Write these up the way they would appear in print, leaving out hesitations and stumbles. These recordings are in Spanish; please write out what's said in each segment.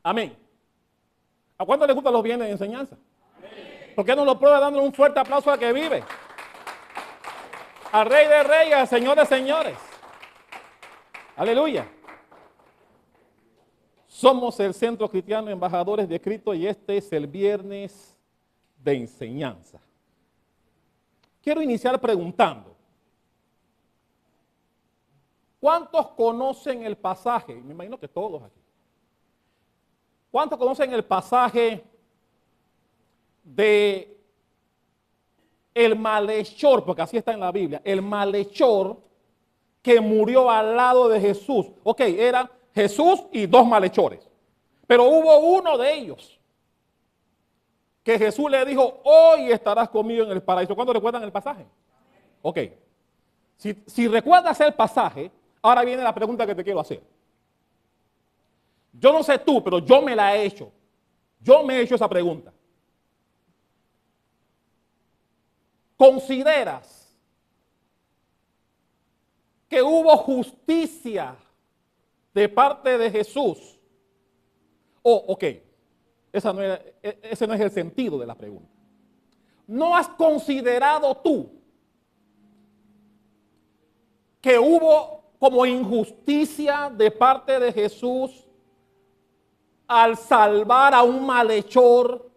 Amén. ¿A cuánto les gustan los bienes de enseñanza? ¿Por qué no lo prueba dándole un fuerte aplauso al que vive? Al Rey de Reyes, al Señor de Señores. Aleluya. Somos el Centro Cristiano Embajadores de Cristo y este es el viernes de enseñanza. Quiero iniciar preguntando, ¿cuántos conocen el pasaje? Me imagino que todos aquí. ¿Cuántos conocen el pasaje de el malhechor? Porque así está en la Biblia. El malhechor que murió al lado de Jesús. Ok, eran Jesús y dos malhechores. Pero hubo uno de ellos que Jesús le dijo, hoy estarás conmigo en el paraíso. ¿Cuántos recuerdan el pasaje? Ok. Si recuerdas el pasaje, ahora viene la pregunta que te quiero hacer. Yo no sé tú, pero yo me la he hecho. Yo me he hecho esa pregunta. ¿Consideras que hubo justicia de parte de Jesús? Ok, ese no es el sentido de la pregunta. ¿No has considerado tú que hubo como injusticia de parte de Jesús al salvar a un malhechor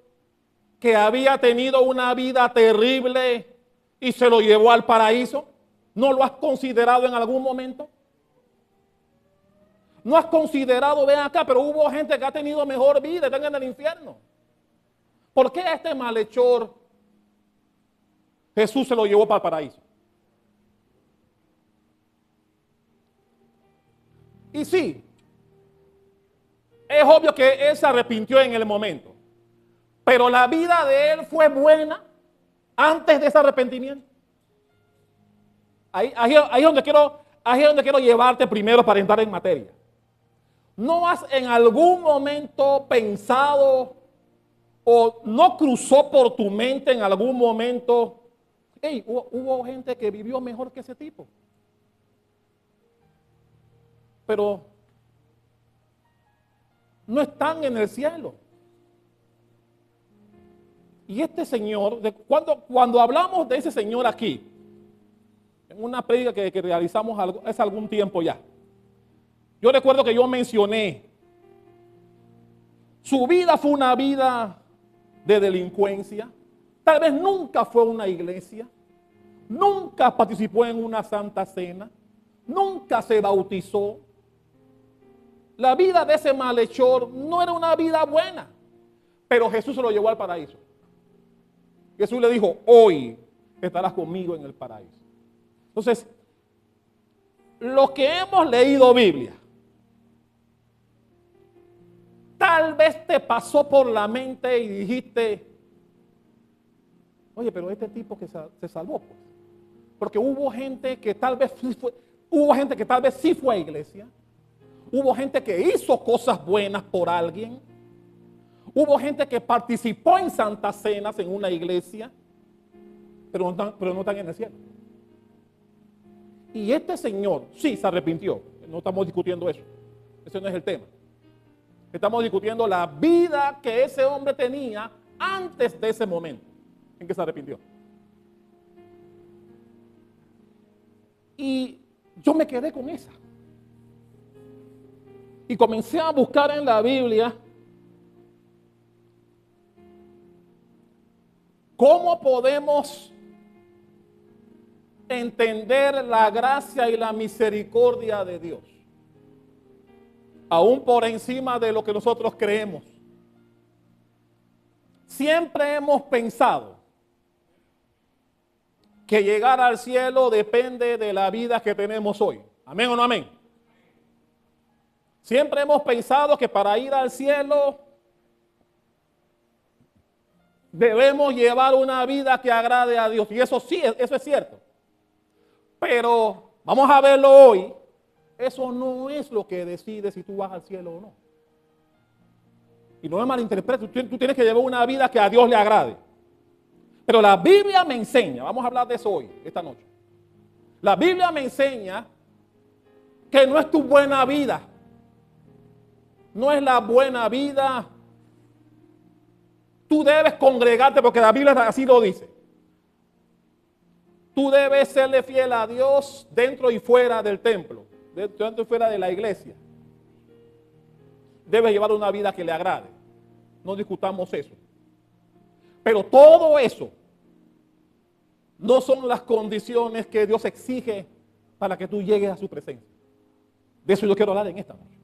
que había tenido una vida terrible y se lo llevó al paraíso? ¿No lo has considerado en algún momento? ¿No has considerado, ven acá, pero hubo gente que ha tenido mejor vida, están en el infierno? ¿Por qué a este malhechor Jesús se lo llevó para el paraíso? Y sí, es obvio que él se arrepintió en el momento, pero la vida de él fue buena antes de ese arrepentimiento. Ahí es donde quiero llevarte primero para entrar en materia. ¿No has en algún momento pensado o no cruzó por tu mente en algún momento, hey, hubo gente que vivió mejor que ese tipo? Pero no están en el cielo. Y este señor, cuando hablamos de ese señor aquí, en una prédica que realizamos hace algún tiempo ya, yo recuerdo que yo mencioné, su vida fue una vida de delincuencia, tal vez nunca fue a una iglesia, nunca participó en una santa cena, nunca se bautizó. La vida de ese malhechor no era una vida buena, pero Jesús se lo llevó al paraíso. Jesús le dijo, hoy estarás conmigo en el paraíso. Entonces, los que hemos leído Biblia, tal vez te pasó por la mente y dijiste, oye, pero este tipo que se salvó, pues. Porque hubo gente que tal vez sí fue a iglesia. Hubo gente que hizo cosas buenas por alguien. Hubo gente que participó en santas cenas en una iglesia, pero no están en el cielo. Y este señor sí se arrepintió. No estamos discutiendo eso. Ese no es el tema. Estamos discutiendo la vida que ese hombre tenía antes de ese momento en que se arrepintió. Y yo me quedé con esa. Y comencé a buscar en la Biblia cómo podemos entender la gracia y la misericordia de Dios, aún por encima de lo que nosotros creemos. Siempre hemos pensado que llegar al cielo depende de la vida que tenemos hoy. ¿Amén o no amén? Siempre hemos pensado que para ir al cielo debemos llevar una vida que agrade a Dios. Y eso sí, eso es cierto. Pero vamos a verlo hoy. Eso no es lo que decide si tú vas al cielo o no. Y no me malinterpretes, tú tienes que llevar una vida que a Dios le agrade. Pero la Biblia me enseña, vamos a hablar de eso hoy, esta noche. La Biblia me enseña que no es tu buena vida. no es la buena vida. Tú debes congregarte porque la Biblia así lo dice. Tú debes serle fiel a Dios dentro y fuera del templo, dentro y fuera de la iglesia. Debes llevar una vida que le agrade. No discutamos eso. Pero todo eso no son las condiciones que Dios exige para que tú llegues a su presencia. De eso yo quiero hablar en esta noche.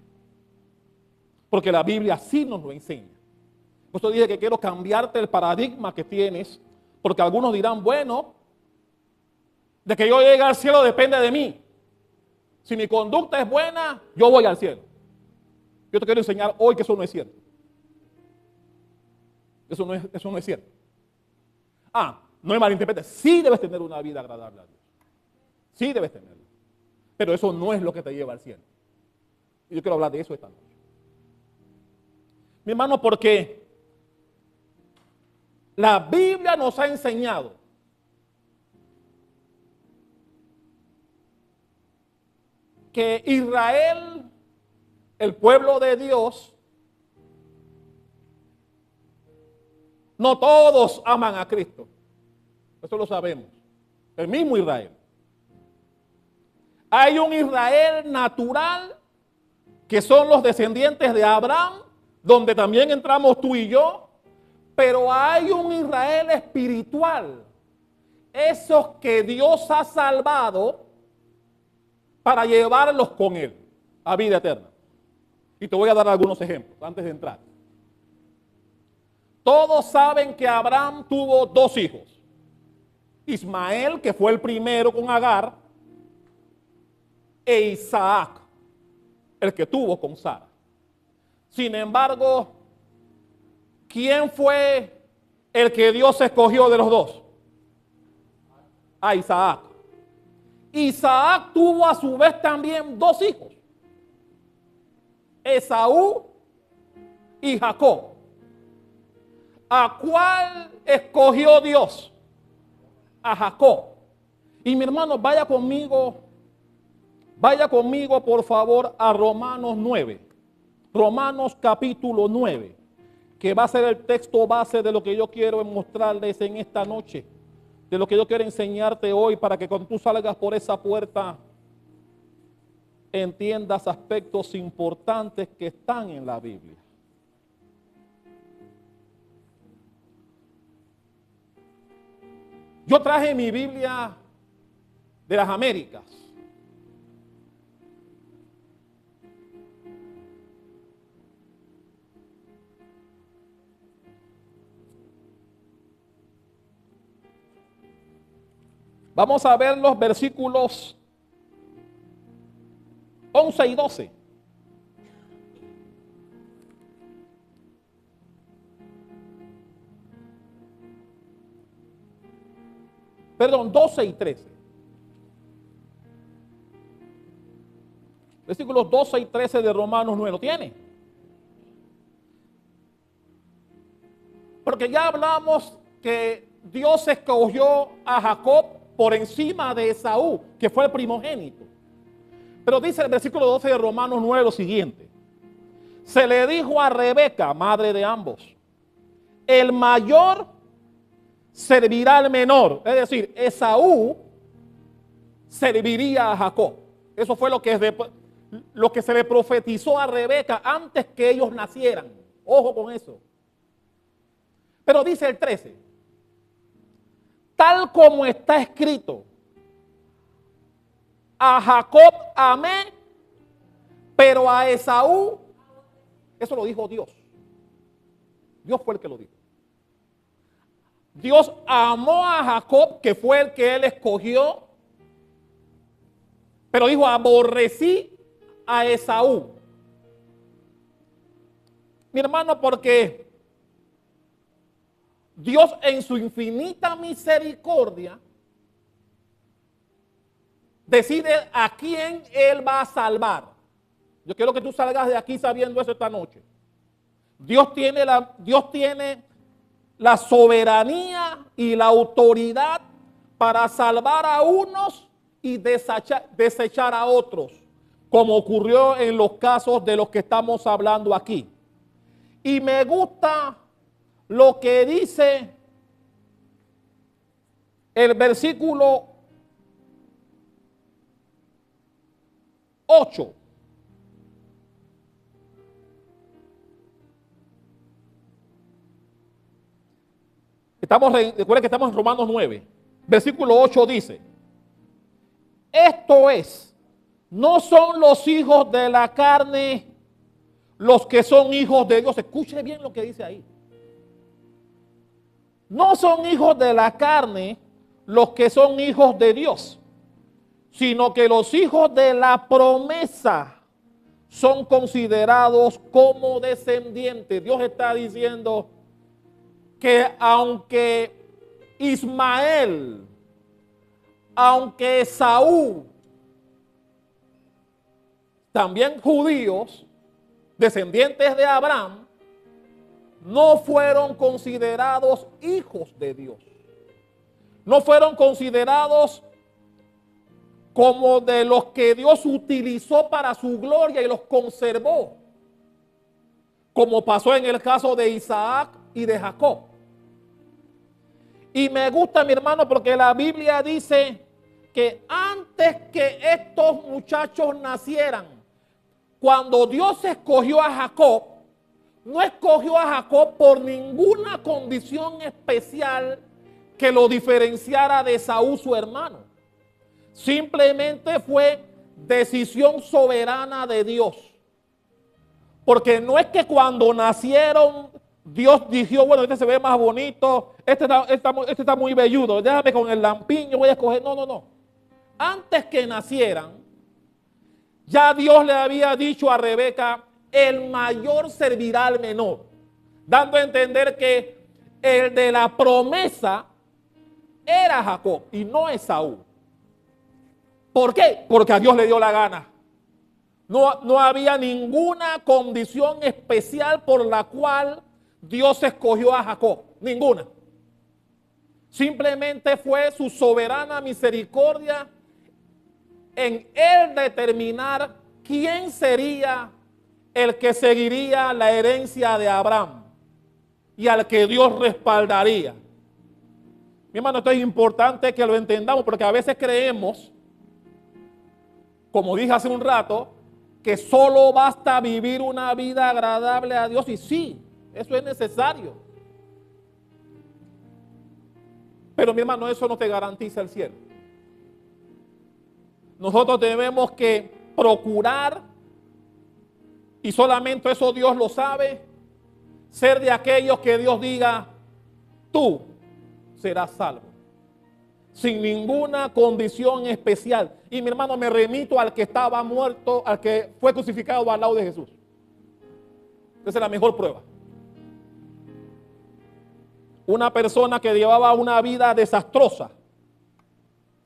Porque la Biblia sí nos lo enseña. Por eso dije que quiero cambiarte el paradigma que tienes, porque algunos dirán, bueno, de que yo llegue al cielo depende de mí. Si mi conducta es buena, yo voy al cielo. Yo te quiero enseñar hoy que eso no es cierto. Eso no es cierto. No me malinterpretes. Sí debes tener una vida agradable a Dios. Sí debes tenerla. Pero eso no es lo que te lleva al cielo. Y yo quiero hablar de eso esta noche. Mi hermano, porque la Biblia nos ha enseñado que Israel, el pueblo de Dios, no todos aman a Cristo. Eso lo sabemos. El mismo Israel. Hay un Israel natural que son los descendientes de Abraham, donde también entramos tú y yo, pero hay un Israel espiritual, esos que Dios ha salvado para llevarlos con Él a vida eterna. Y te voy a dar algunos ejemplos antes de entrar. Todos saben que Abraham tuvo dos hijos. Ismael, que fue el primero con Agar, e Isaac, el que tuvo con Sara. Sin embargo, ¿quién fue el que Dios escogió de los dos? A Isaac. Isaac tuvo a su vez también dos hijos, Esaú y Jacob. ¿A cuál escogió Dios? A Jacob. Y mi hermano, vaya conmigo por favor a Romanos 9. Romanos capítulo 9, que va a ser el texto base de lo que yo quiero mostrarles en esta noche, de lo que yo quiero enseñarte hoy, para que cuando tú salgas por esa puerta entiendas aspectos importantes que están en la Biblia. Yo traje mi Biblia de las Américas. Vamos a ver los versículos 11 y 12. Perdón, 12 y 13. Versículos 12 y 13 de Romanos 9. ¿Lo tiene? Porque ya hablamos que Dios escogió a Jacob por encima de Esaú, que fue el primogénito. Pero dice el versículo 12 de Romanos 9 lo siguiente. Se le dijo a Rebeca, madre de ambos, el mayor servirá al menor. Es decir, Esaú serviría a Jacob. Eso fue lo que se le profetizó a Rebeca antes que ellos nacieran. Ojo con eso. Pero dice el 13. Tal como está escrito, a Jacob amé, pero a Esaú, eso lo dijo Dios. Dios fue el que lo dijo. Dios amó a Jacob, que fue el que él escogió, pero dijo, aborrecí a Esaú. Mi hermano, porque Dios en su infinita misericordia decide a quién Él va a salvar. Yo quiero que tú salgas de aquí sabiendo eso esta noche. Dios tiene la soberanía y la autoridad para salvar a unos y desechar a otros. como ocurrió en los casos de los que estamos hablando aquí. Y me gusta lo que dice el versículo 8. Recuerden que estamos en Romanos 9. Versículo 8 dice: esto es, no son los hijos de la carne los que son hijos de Dios. Escuche bien lo que dice ahí. No son hijos de la carne los que son hijos de Dios, sino que los hijos de la promesa son considerados como descendientes. Dios está diciendo que aunque Ismael, aunque Saúl, también judíos, descendientes de Abraham, no fueron considerados hijos de Dios. No fueron considerados como de los que Dios utilizó para su gloria y los conservó, como pasó en el caso de Isaac y de Jacob. Y me gusta, mi hermano, porque la Biblia dice que antes que estos muchachos nacieran, cuando Dios escogió a Jacob, no escogió a Jacob por ninguna condición especial que lo diferenciara de Saúl, su hermano. Simplemente fue decisión soberana de Dios. Porque no es que cuando nacieron Dios dijo, bueno, este se ve más bonito, este está muy velludo, déjame con el lampiño, voy a escoger. No, no, no. Antes que nacieran, ya Dios le había dicho a Rebeca, el mayor servirá al menor, dando a entender que el de la promesa era Jacob y no Esaú. ¿Por qué? Porque a Dios le dio la gana. No había ninguna condición especial por la cual Dios escogió a Jacob, ninguna. Simplemente fue su soberana misericordia en él determinar quién sería el que seguiría la herencia de Abraham y al que Dios respaldaría. Mi hermano, esto es importante que lo entendamos porque a veces creemos, como dije hace un rato, que solo basta vivir una vida agradable a Dios, y sí, eso es necesario. Pero mi hermano, eso no te garantiza el cielo. Nosotros tenemos que procurar, y solamente eso Dios lo sabe, ser de aquellos que Dios diga, tú serás salvo, sin ninguna condición especial. Y mi hermano, me remito al que estaba muerto, al que fue crucificado al lado de Jesús. Esa es la mejor prueba. Una persona que llevaba una vida desastrosa,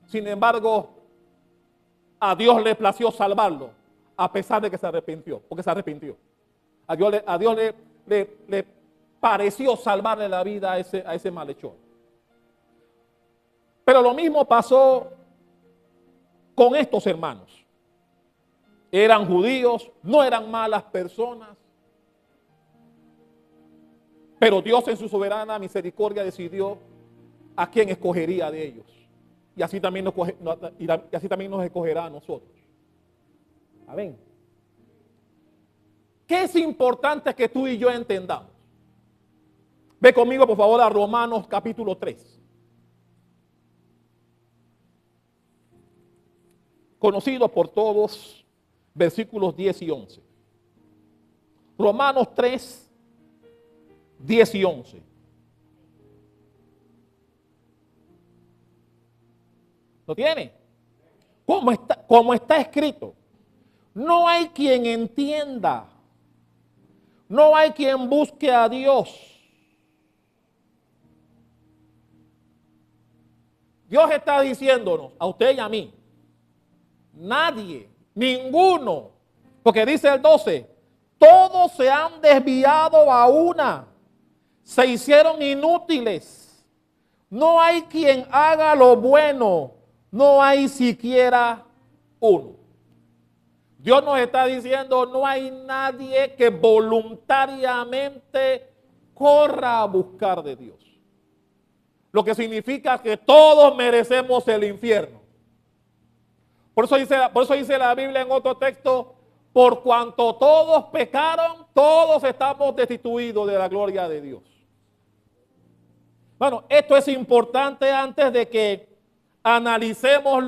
sin embargo, a Dios le plació salvarlo, a pesar de que se arrepintió, porque se arrepintió. A Dios le pareció salvarle la vida a ese malhechor. Pero lo mismo pasó con estos hermanos. Eran judíos, no eran malas personas, pero Dios en su soberana misericordia decidió a quién escogería de ellos. Y así también nos escogerá a nosotros. Amén. ¿Qué es importante que tú y yo entendamos? Ve conmigo, por favor, a Romanos capítulo 3. Conocido por todos, versículos 10 y 11. Romanos 3, 10 y 11. ¿Lo tiene? Como está escrito, no hay quien entienda, no hay quien busque a Dios. Dios está diciéndonos, a usted y a mí, nadie, ninguno, porque dice el 12, todos se han desviado a una, se hicieron inútiles, no hay quien haga lo bueno, no hay siquiera uno. Dios nos está diciendo, no hay nadie que voluntariamente corra a buscar de Dios. Lo que significa que todos merecemos el infierno. Por eso dice la Biblia en otro texto, por cuanto todos pecaron, todos estamos destituidos de la gloria de Dios. Bueno, esto es importante antes de que analicemos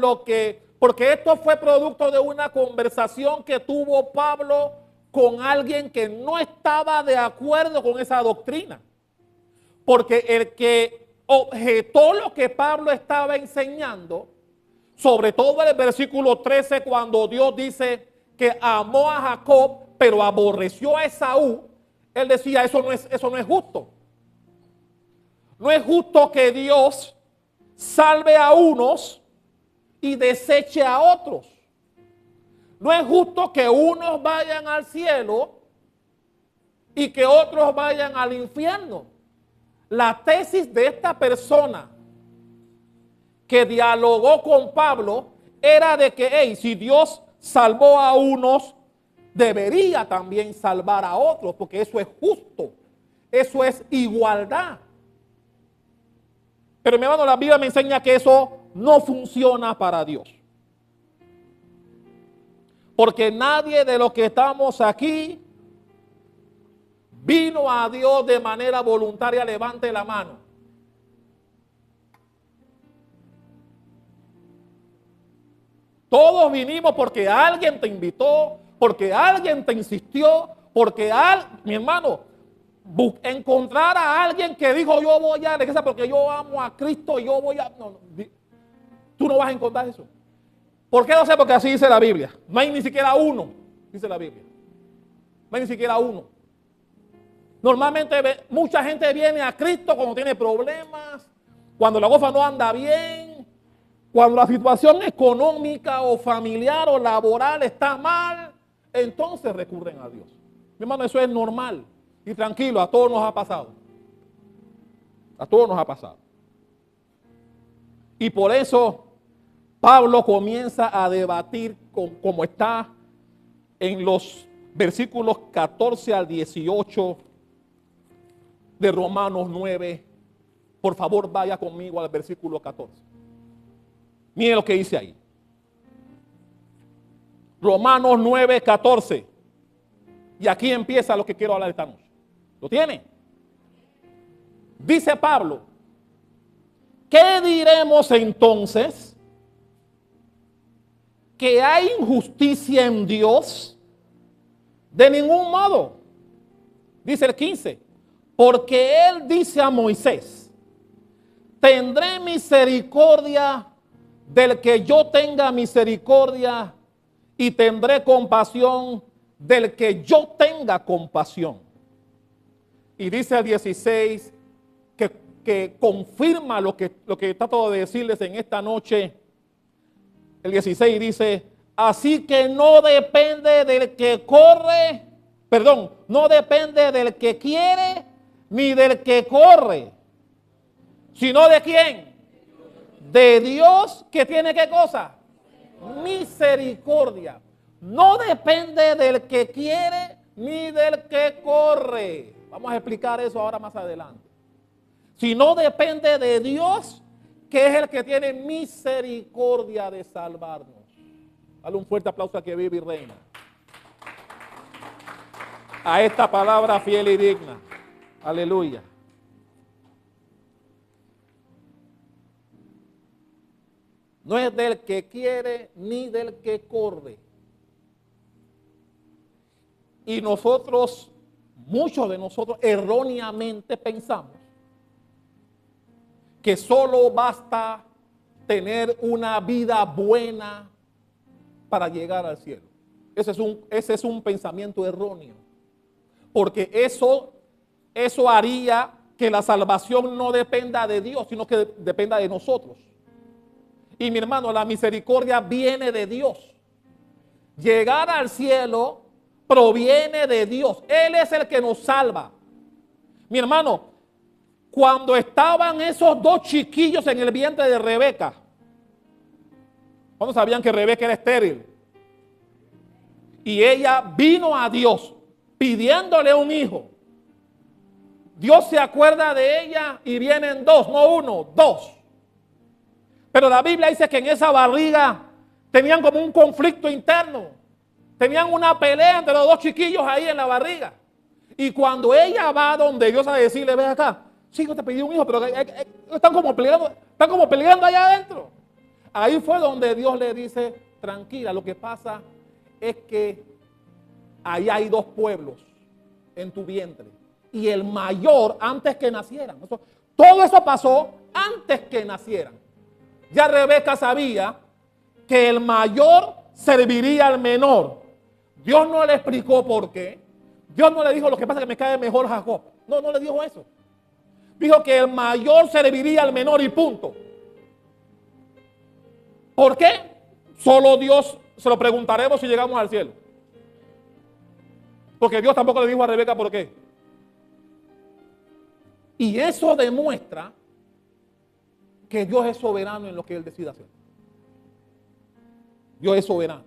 porque esto fue producto de una conversación que tuvo Pablo con alguien que no estaba de acuerdo con esa doctrina. Porque el que objetó lo que Pablo estaba enseñando, sobre todo en el versículo 13, cuando Dios dice que amó a Jacob, pero aborreció a Esaú, él decía, eso no es justo. No es justo que Dios salve a unos y deseche a otros. No es justo que unos vayan al cielo y que otros vayan al infierno. La tesis de esta persona que dialogó con Pablo era de que, si Dios salvó a unos, debería también salvar a otros, porque eso es justo, eso es igualdad. Pero mi hermano, la Biblia me enseña que eso no funciona para Dios. Porque nadie de los que estamos aquí vino a Dios de manera voluntaria. Levante la mano. Todos vinimos porque alguien te invitó, porque alguien te insistió, porque mi hermano, encontrar a alguien que dijo yo voy a la iglesia porque yo amo a Cristo y yo voy a... No, tú no vas a encontrar eso. ¿Por qué no sé? Porque así dice la Biblia. No hay ni siquiera uno, dice la Biblia. No hay ni siquiera uno. Normalmente mucha gente viene a Cristo cuando tiene problemas, cuando la cosa no anda bien, cuando la situación económica o familiar o laboral está mal, entonces recurren a Dios. Mi hermano, eso es normal. Y tranquilo, a todos nos ha pasado. A todos nos ha pasado. Y por eso Pablo comienza a debatir como está en los versículos 14 al 18 de Romanos 9. Por favor, vaya conmigo al versículo 14. Mire lo que dice ahí. Romanos 9, 14. Y aquí empieza lo que quiero hablar esta noche. ¿Lo tiene? Dice Pablo, ¿qué diremos entonces? ¿Que hay injusticia en Dios? De ningún modo. Dice el 15, porque él dice a Moisés, tendré misericordia del que yo tenga misericordia y tendré compasión del que yo tenga compasión. Y dice el 16 que confirma lo que trato de decirles en esta noche. El 16 dice, así que no depende del que corre, no depende del que quiere ni del que corre, sino de quién. De Dios, que tiene ¿qué cosa? Misericordia. No depende del que quiere ni del que corre. Vamos a explicar eso ahora más adelante. Sino depende de Dios, que es el que tiene misericordia de salvarnos. Dale un fuerte aplauso a que vive y reina. A esta palabra fiel y digna. Aleluya. No es del que quiere ni del que corre. Y nosotros, muchos de nosotros erróneamente pensamos que solo basta tener una vida buena para llegar al cielo. Ese es un pensamiento erróneo. Porque eso haría que la salvación no dependa de Dios, sino que dependa de nosotros. Y mi hermano, la misericordia viene de Dios. Llegar al cielo proviene de Dios. Él es el que nos salva. Mi hermano, cuando estaban esos dos chiquillos en el vientre de Rebeca, ¿cuándo sabían que Rebeca era estéril? Y ella vino a Dios pidiéndole un hijo. Dios se acuerda de ella y vienen dos, no uno, dos. Pero la Biblia dice que en esa barriga tenían como un conflicto interno. Tenían una pelea entre los dos chiquillos ahí en la barriga. Y cuando ella va donde Dios a decirle, ven acá, sí, yo te pedí un hijo, pero están como peleando allá adentro. Ahí fue donde Dios le dice, tranquila, lo que pasa es que ahí hay dos pueblos en tu vientre. Y el mayor antes que nacieran. Todo eso pasó antes que nacieran. Ya Rebeca sabía que el mayor serviría al menor. Dios no le explicó por qué. Dios no le dijo, lo que pasa es que me cae mejor Jacob. No, no le dijo eso. Dijo que el mayor serviría al menor y punto. ¿Por qué? Solo Dios se lo preguntaremos si llegamos al cielo. Porque Dios tampoco le dijo a Rebeca por qué. Y eso demuestra que Dios es soberano en lo que Él decida hacer. Dios es soberano.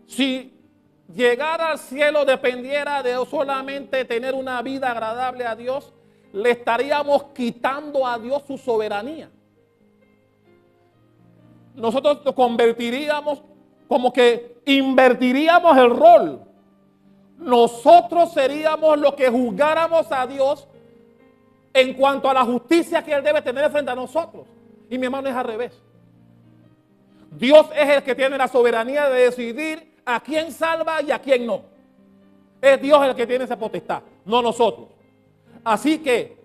Si llegar al cielo dependiera de solamente tener una vida agradable a Dios, le estaríamos quitando a Dios su soberanía. Nosotros nos convertiríamos, como que invertiríamos el rol. Nosotros seríamos los que juzgáramos a Dios en cuanto a la justicia que Él debe tener frente a nosotros. Y mi hermano, es al revés. Dios es el que tiene la soberanía de decidir a quién salva y a quién no. Es Dios el que tiene esa potestad, no nosotros. Así que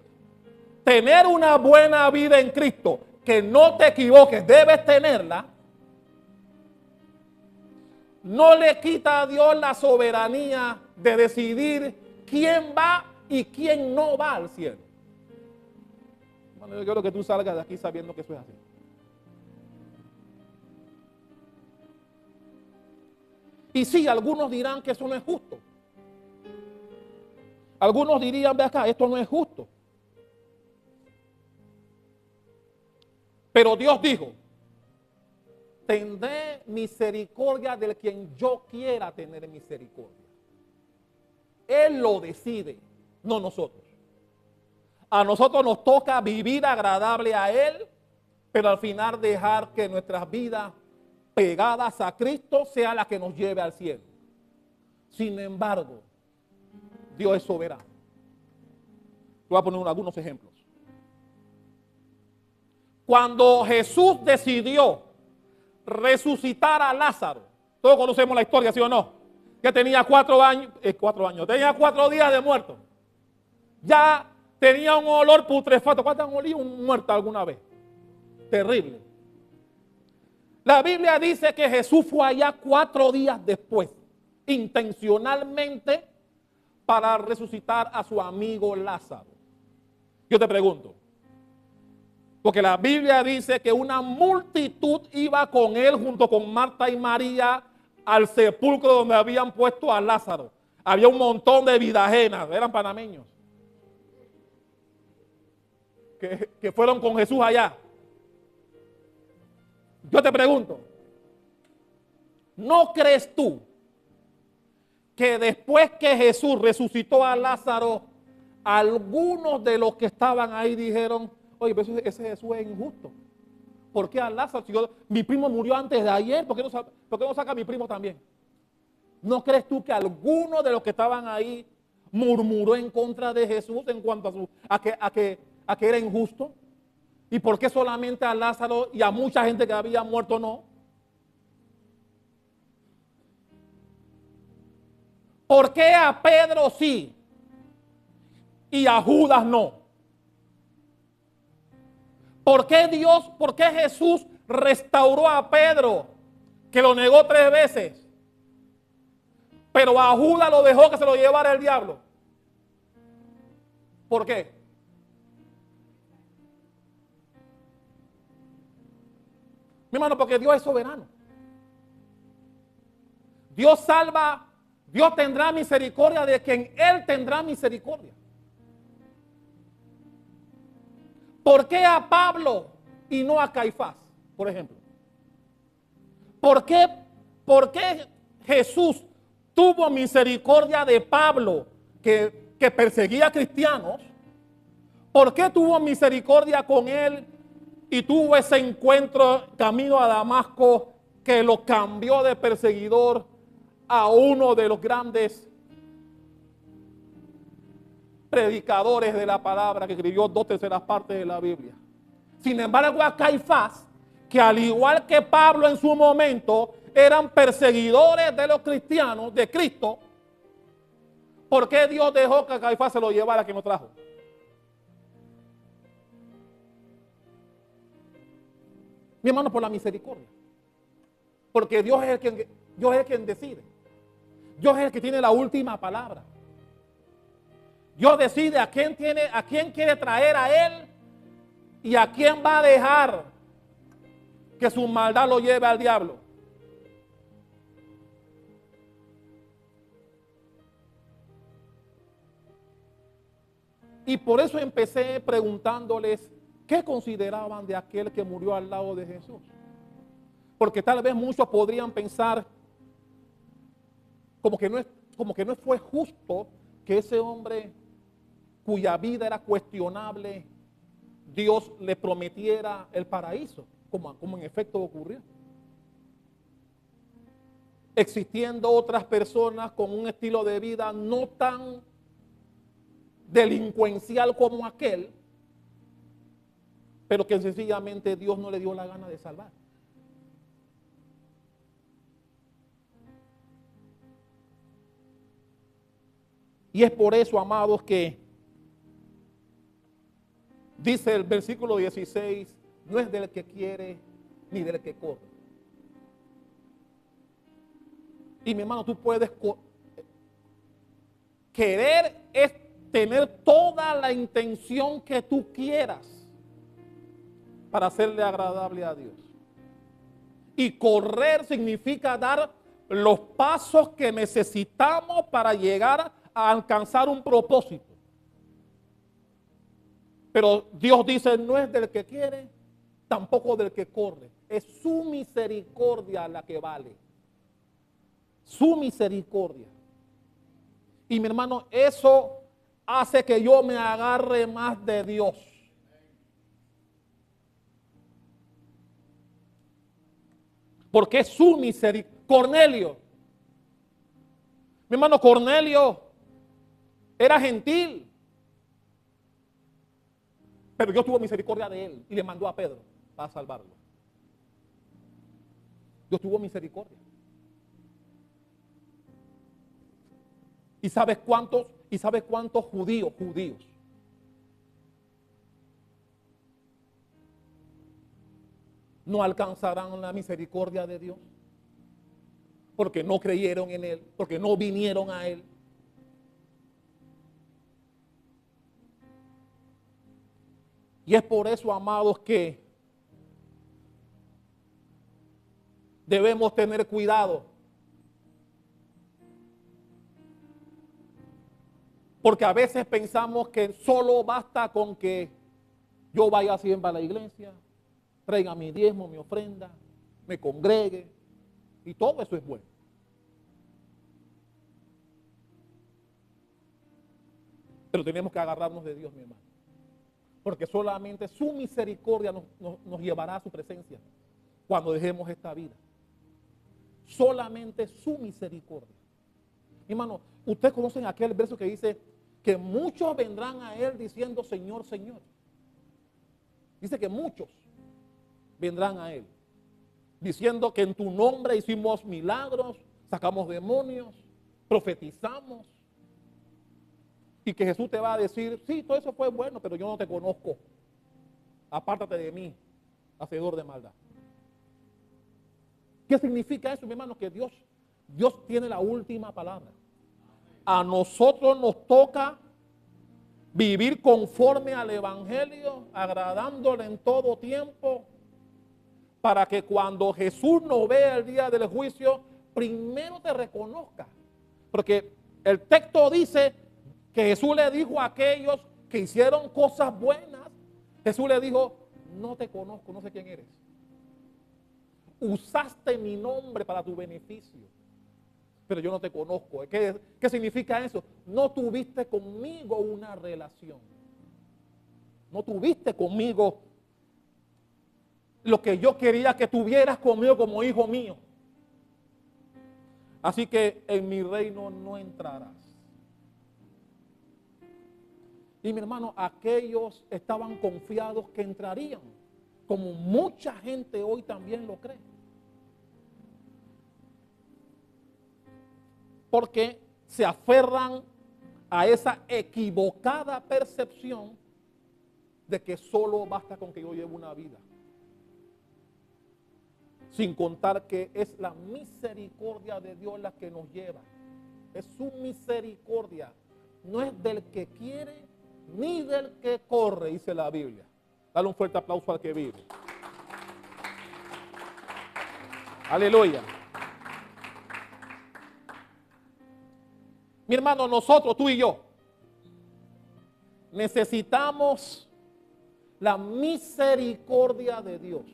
tener una buena vida en Cristo, que no te equivoques, debes tenerla, no le quita a Dios la soberanía de decidir quién va y quién no va al cielo. Bueno, yo quiero que tú salgas de aquí sabiendo que eso es así. Y sí, algunos dirán que eso no es justo. Algunos dirían, ve acá, esto no es justo. Pero Dios dijo, tendré misericordia del quien yo quiera tener misericordia. Él lo decide, no nosotros. A nosotros nos toca vivir agradable a Él, pero al final dejar que nuestras vidas pegadas a Cristo sea la que nos lleve al cielo. Sin embargo, Dios es soberano. Voy a poner algunos ejemplos. Cuando Jesús decidió resucitar a Lázaro, todos conocemos la historia, ¿sí o no? Que tenía 4 años, tenía 4 días de muerto. Ya tenía un olor putrefacto. ¿Cuántos han olido un muerto alguna vez? Terrible. La Biblia dice que Jesús fue allá 4 días después, intencionalmente, para resucitar a su amigo Lázaro. Yo te pregunto, porque la Biblia dice que una multitud iba con él junto con Marta y María al sepulcro donde habían puesto a Lázaro. Había un montón de vidajenas, eran panameños, que fueron con Jesús allá. Yo te pregunto, ¿no crees tú que después que Jesús resucitó a Lázaro, algunos de los que estaban ahí dijeron, oye, pero ese Jesús es injusto? ¿Por qué a Lázaro? Si mi primo murió antes de ayer, ¿por qué no saca a mi primo también? ¿No crees tú que alguno de los que estaban ahí murmuró en contra de Jesús en cuanto a que era injusto? ¿Y por qué solamente a Lázaro y a mucha gente que había muerto no? ¿Por qué a Pedro sí y a Judas no? ¿Por qué Jesús restauró a Pedro, que lo negó 3 veces, pero a Judas lo dejó que se lo llevara el diablo? ¿Por qué? Mi hermano, porque Dios es soberano. Dios salva, Dios tendrá misericordia de quien Él tendrá misericordia. ¿Por qué a Pablo y no a Caifás, por ejemplo? ¿Por qué Jesús tuvo misericordia de Pablo que perseguía a cristianos? ¿Por qué tuvo misericordia con él y tuvo ese encuentro camino a Damasco que lo cambió de perseguidor a uno de los grandes predicadores de la palabra que escribió 2/3 partes de la Biblia? Sin embargo, a Caifás, que al igual que Pablo en su momento eran perseguidores de los cristianos, de Cristo, ¿por qué Dios dejó que a Caifás se lo llevara que no trajo? Mi hermano, por la misericordia. Porque Dios es el quien decide. Dios es el que tiene la última palabra. Dios decide a quién quiere traer a él y a quién va a dejar que su maldad lo lleve al diablo. Y por eso empecé preguntándoles qué consideraban de aquel que murió al lado de Jesús. Porque tal vez muchos podrían pensar como que no fue justo que ese hombre cuya vida era cuestionable, Dios le prometiera el paraíso, como en efecto ocurrió. Existiendo otras personas con un estilo de vida no tan delincuencial como aquel, pero que sencillamente Dios no le dio la gana de salvar. Y es por eso, amados, que dice el versículo 16, no es del que quiere ni del que corre. Y mi hermano, tú puedes querer es tener toda la intención que tú quieras para hacerle agradable a Dios. Y correr significa dar los pasos que necesitamos para llegar a alcanzar un propósito. Pero Dios dice, no es del que quiere, tampoco del que corre. Es su misericordia la que vale. Su misericordia. Y mi hermano, eso hace que yo me agarre más de Dios. Porque es su misericordia. Cornelio. Mi hermano, Cornelio era gentil. Pero Dios tuvo misericordia de él y le mandó a Pedro para salvarlo. Dios tuvo misericordia. ¿Y sabes cuántos? ¿Y sabes cuántos judíos no alcanzarán la misericordia de Dios? Porque no creyeron en Él, porque no vinieron a Él. Y es por eso, amados, que debemos tener cuidado. Porque a veces pensamos que solo basta con que yo vaya siempre a la iglesia, traiga mi diezmo, mi ofrenda, me congregue, y todo eso es bueno. Pero tenemos que agarrarnos de Dios, mi hermano. Porque solamente su misericordia nos llevará a su presencia cuando dejemos esta vida. Solamente su misericordia. Mi hermano, ustedes conocen aquel verso que dice que muchos vendrán a Él diciendo Señor, Señor. Dice que muchos vendrán a Él diciendo que en tu nombre hicimos milagros, sacamos demonios, profetizamos. Y que Jesús te va a decir, sí, todo eso fue bueno, pero yo no te conozco. Apártate de mí, hacedor de maldad. ¿Qué significa eso, mi hermano? Que Dios tiene la última palabra. A nosotros nos toca vivir conforme al Evangelio, agradándole en todo tiempo, para que cuando Jesús nos vea el día del juicio, primero te reconozca. Porque el texto dice que Jesús le dijo a aquellos que hicieron cosas buenas, Jesús le dijo, no te conozco, no sé quién eres. Usaste mi nombre para tu beneficio, pero yo no te conozco. ¿Qué significa eso? No tuviste conmigo una relación. No tuviste conmigo lo que yo quería que tuvieras conmigo como hijo mío. Así que en mi reino no entrarás. Y mi hermano, aquellos estaban confiados que entrarían, como mucha gente hoy también lo cree. Porque se aferran a esa equivocada percepción de que solo basta con que yo lleve una vida. Sin contar que es la misericordia de Dios la que nos lleva. Es su misericordia. No es del que quiere ni del que corre, dice la Biblia. Dale un fuerte aplauso al que vive. Aleluya. Mi hermano, nosotros, tú y yo, necesitamos la misericordia de Dios.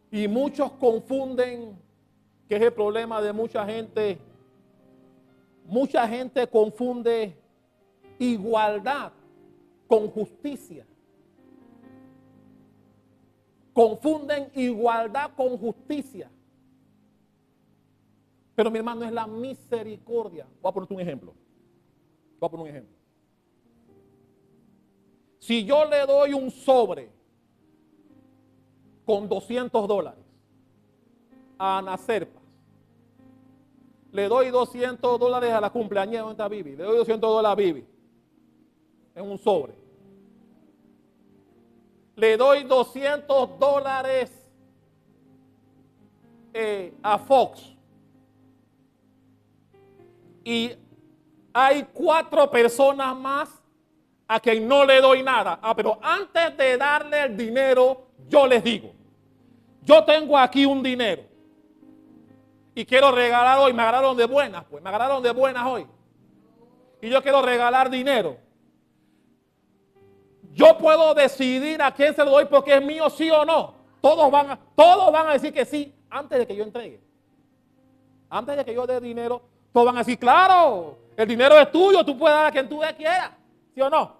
Y muchos confunden, que es el problema de mucha gente. Mucha gente confunde igualdad con justicia. Confunden igualdad con justicia. Pero mi hermano, es la misericordia. Voy a ponerte un ejemplo. Si yo le doy un sobre con $200 a Ana Serpas, le doy $200 a la cumpleañera donde está Vivi, le doy $200 a Vivi en un sobre, le doy $200 a Fox, y hay 4 personas más a quien no le doy nada. Pero antes de darle el dinero, yo les digo, yo tengo aquí un dinero y quiero regalar hoy. Me agarraron de buenas, pues, me agarraron de buenas hoy. Y yo quiero regalar dinero. Yo puedo decidir a quién se lo doy porque es mío, sí o no. Todos van a decir que sí antes de que yo entregue. Antes de que yo dé dinero, todos van a decir, claro, el dinero es tuyo, tú puedes dar a quien tú quieras, ¿sí o no?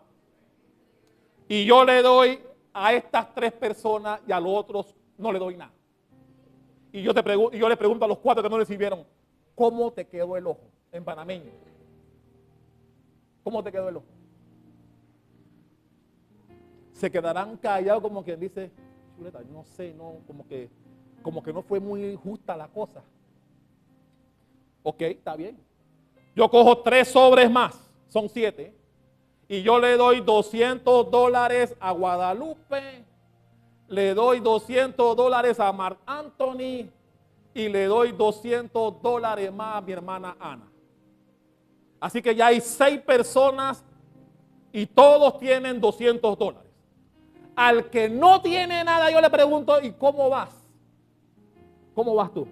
Y yo le doy a estas 3 personas y a los otros no le doy nada. Y yo le pregunto a los 4 que no recibieron, ¿cómo te quedó el ojo? En panameño. ¿Cómo te quedó el ojo? Se quedarán callados como quien dice, chuleta, no sé, no, como que no fue muy justa la cosa. Ok, está bien. Yo cojo 3 sobres más, son 7. Y yo le doy $200 a Guadalupe, le doy $200 a Marc Anthony y le doy $200 más a mi hermana Ana. Así que ya hay 6 personas y todos tienen $200. Al que no tiene nada yo le pregunto, ¿y cómo vas? ¿Cómo vas tú?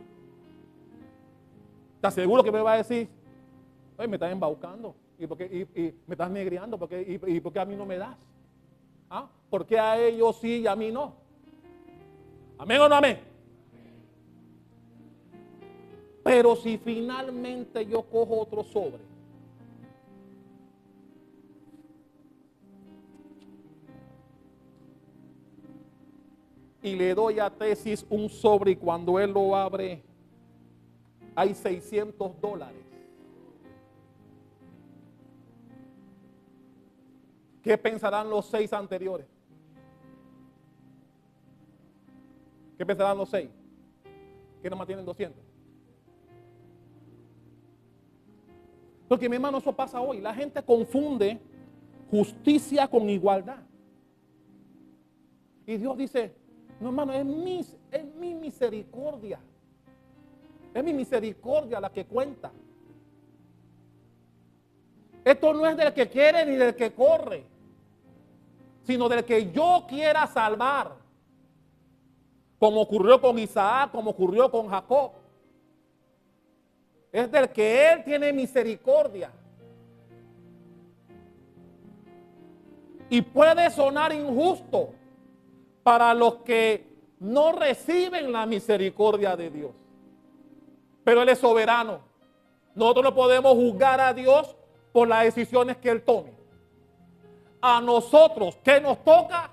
¿Estás seguro que me va a decir, oye, me estás embaucando? ¿Y me estás negreando? ¿Por qué a mí no me das? ¿Ah? ¿Por qué a ellos sí y a mí no? ¿Amén o no amén? Pero si finalmente yo cojo otro sobre y le doy a Tesis un sobre y cuando él lo abre hay $600. ¿Qué pensarán los 6 anteriores? ¿Qué pensarán los 6? Que nomás tienen 200. Porque mi hermano, eso pasa hoy. La gente confunde justicia con igualdad. Y Dios dice, no hermano, es mi misericordia. Es mi misericordia la que cuenta. Esto no es del que quiere ni del que corre, sino del que yo quiera salvar. Como ocurrió con Isaac, como ocurrió con Jacob. Es del que Él tiene misericordia. Y puede sonar injusto para los que no reciben la misericordia de Dios. Pero Él es soberano. Nosotros no podemos juzgar a Dios por las decisiones que Él tome. A nosotros, ¿qué nos toca?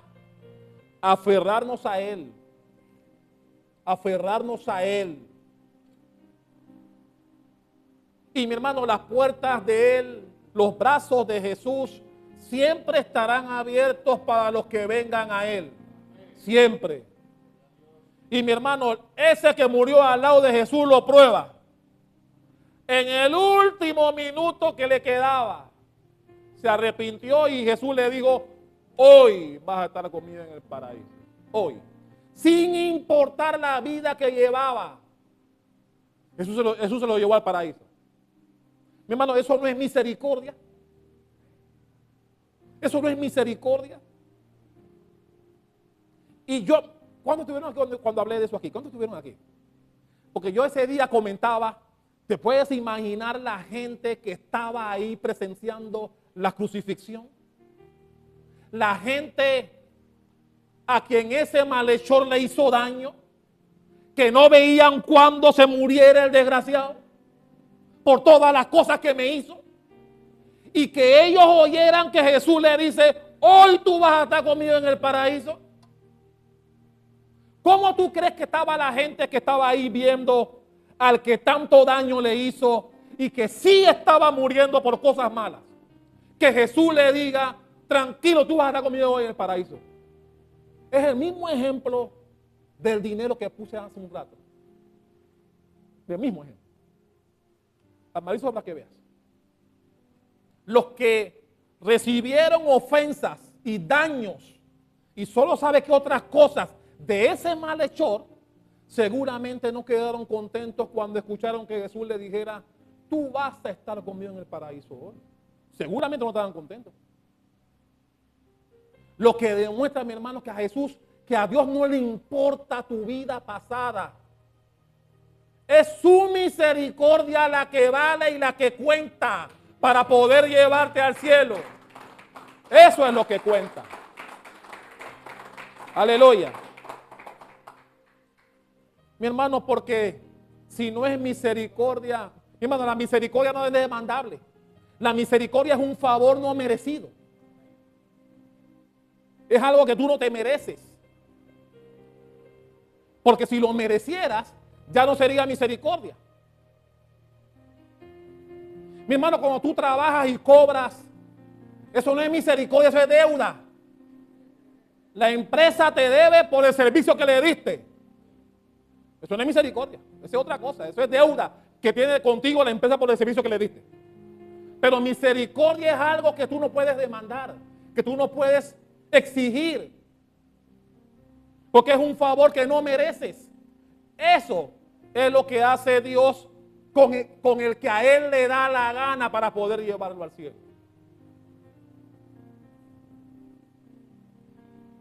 Aferrarnos a Él. Aferrarnos a Él. Y mi hermano, las puertas de Él, los brazos de Jesús, siempre estarán abiertos para los que vengan a Él. Siempre. Y mi hermano, ese que murió al lado de Jesús lo prueba. En el último minuto que le quedaba, se arrepintió y Jesús le dijo, hoy vas a estar conmigo en el paraíso. Hoy. Sin importar la vida que llevaba. Jesús se lo llevó al paraíso. Mi hermano, eso no es misericordia. Eso no es misericordia. Y yo, ¿cuántos estuvieron aquí cuando hablé de eso aquí? ¿Cuántos estuvieron aquí? Porque yo ese día comentaba, ¿te puedes imaginar la gente que estaba ahí presenciando la crucifixión? La gente a quien ese malhechor le hizo daño, que no veían cuándo se muriera el desgraciado, por todas las cosas que me hizo. Y que ellos oyeran que Jesús le dice, hoy tú vas a estar conmigo en el paraíso. ¿Cómo tú crees que estaba la gente que estaba ahí viendo al que tanto daño le hizo y que sí estaba muriendo por cosas malas? Que Jesús le diga, tranquilo, tú vas a estar conmigo hoy en el paraíso. Es el mismo ejemplo del dinero que puse hace un rato. El mismo ejemplo. Analizo para que veas. Los que recibieron ofensas y daños y solo sabe que otras cosas de ese malhechor, seguramente no quedaron contentos cuando escucharon que Jesús le dijera, tú vas a estar conmigo en el paraíso hoy. Seguramente no estaban contentos. Lo que demuestra, mi hermano, que a Jesús, que a Dios no le importa tu vida pasada. Es su misericordia la que vale y la que cuenta para poder llevarte al cielo. Eso es lo que cuenta. Aleluya. Mi hermano, porque si no es misericordia, mi hermano, la misericordia no es demandable. La misericordia es un favor no merecido. Es algo que tú no te mereces. Porque si lo merecieras, ya no sería misericordia. Mi hermano, cuando tú trabajas y cobras, eso no es misericordia, eso es deuda. La empresa te debe por el servicio que le diste. Eso no es misericordia, eso es otra cosa, eso es deuda que tiene contigo la empresa por el servicio que le diste. Pero misericordia es algo que tú no puedes demandar, que tú no puedes exigir, porque es un favor que no mereces. Eso es lo que hace Dios con el que a Él le da la gana para poder llevarlo al cielo.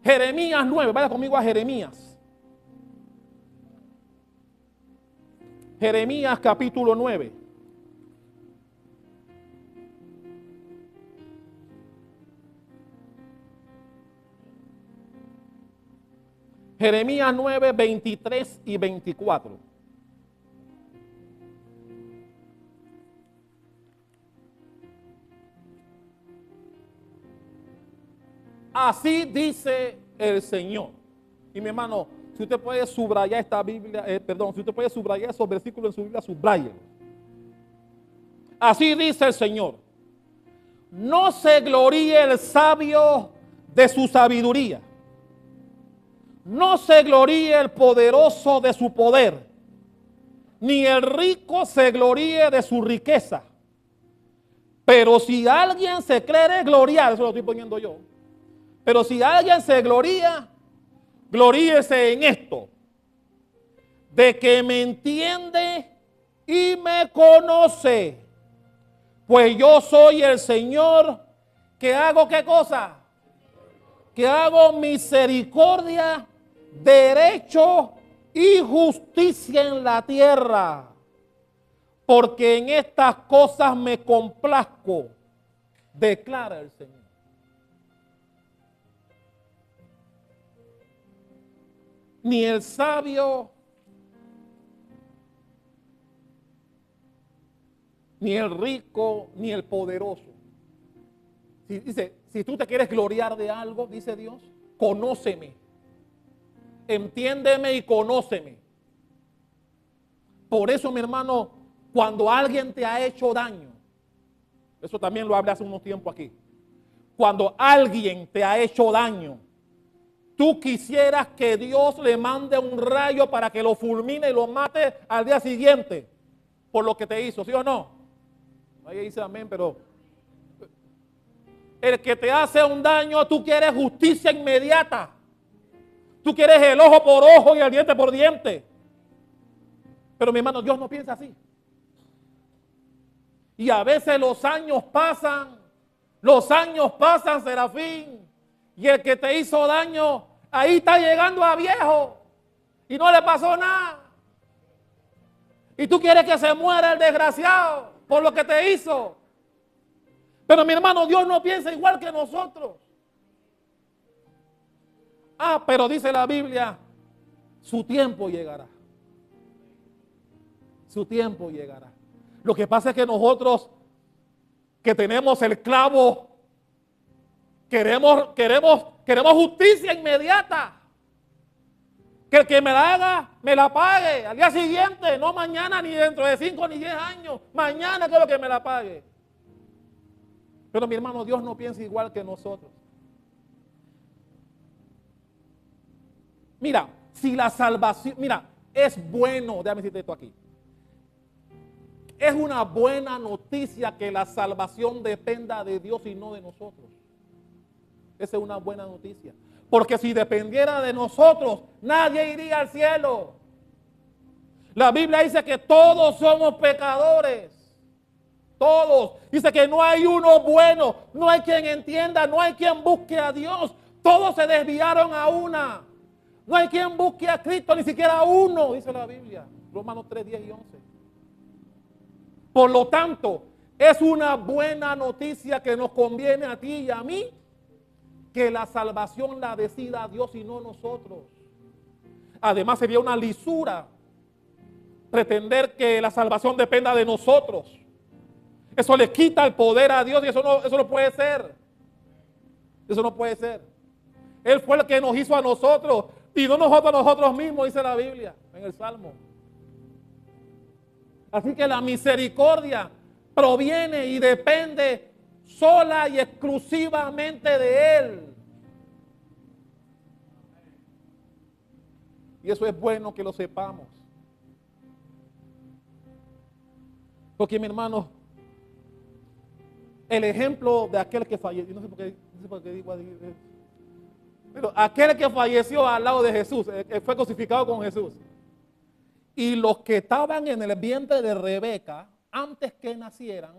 Jeremías 9, vaya conmigo a Jeremías. Jeremías capítulo 9. Jeremías 9, 23 y 24. Así dice el Señor. Y mi hermano, si usted puede subrayar esta Biblia, si usted puede subrayar esos versículos en su Biblia, subrayen. Así dice el Señor. No se gloríe el sabio de su sabiduría. No se gloríe el poderoso de su poder, ni el rico se gloríe de su riqueza. Pero si alguien se cree gloriar, eso lo estoy poniendo yo. Pero si alguien se gloría, gloríese en esto, de que me entiende y me conoce. Pues yo soy el Señor que hago ¿qué cosa? Que hago misericordia, derecho y justicia en la tierra. Porque en estas cosas me complazco, declara el Señor. ni el sabio, ni el rico, ni el poderoso. Dice, si tú te quieres gloriar de algo, dice Dios, conóceme, entiéndeme y conóceme. Por eso, mi hermano, cuando alguien te ha hecho daño, eso también lo hablé hace unos tiempos aquí. Cuando alguien te ha hecho daño, tú quisieras que Dios le mande un rayo para que lo fulmine y lo mate al día siguiente por lo que te hizo, ¿sí o no? Ahí dice amén, pero el que te hace un daño, tú quieres justicia inmediata. Tú quieres el ojo por ojo y el diente por diente. Pero mi hermano, Dios no piensa así. Y a veces los años pasan, Serafín, y el que te hizo daño, ahí está llegando a viejo y no le pasó nada. Y tú quieres que se muera el desgraciado por lo que te hizo. Pero mi hermano, Dios no piensa igual que nosotros. Pero dice la Biblia, su tiempo llegará. Su tiempo llegará. Lo que pasa es que nosotros que tenemos el clavo, queremos justicia inmediata. Que el que me la haga, me la pague al día siguiente, no mañana, ni dentro de 5 ni 10 años. Mañana quiero que me la pague. Pero mi hermano, Dios no piensa igual que nosotros. Mira, si la salvación, mira, es bueno, déjame decirte esto aquí. Es una buena noticia que la salvación dependa de Dios y no de nosotros. Esa es una buena noticia. Porque si dependiera de nosotros, nadie iría al cielo. La Biblia dice que todos somos pecadores. Todos. Dice que no hay uno bueno, no hay quien entienda, no hay quien busque a Dios. Todos se desviaron a una. No hay quien busque a Cristo, ni siquiera uno, dice la Biblia. Romanos 3, 10 y 11. Por lo tanto, es una buena noticia que nos conviene a ti y a mí, que la salvación la decida Dios y no nosotros. Además, sería una lisura pretender que la salvación dependa de nosotros. Eso le quita el poder a Dios y eso no puede ser. Eso no puede ser. Él fue el que nos hizo a nosotros y no nosotros a nosotros mismos, dice la Biblia en el Salmo. Así que la misericordia proviene y depende sola y exclusivamente de Él. Y eso es bueno que lo sepamos. Porque mi hermano, el ejemplo de aquel que falleció, no sé por qué digo así, pero aquel que falleció al lado de Jesús, fue crucificado con Jesús. Y los que estaban en el vientre de Rebeca, antes que nacieran,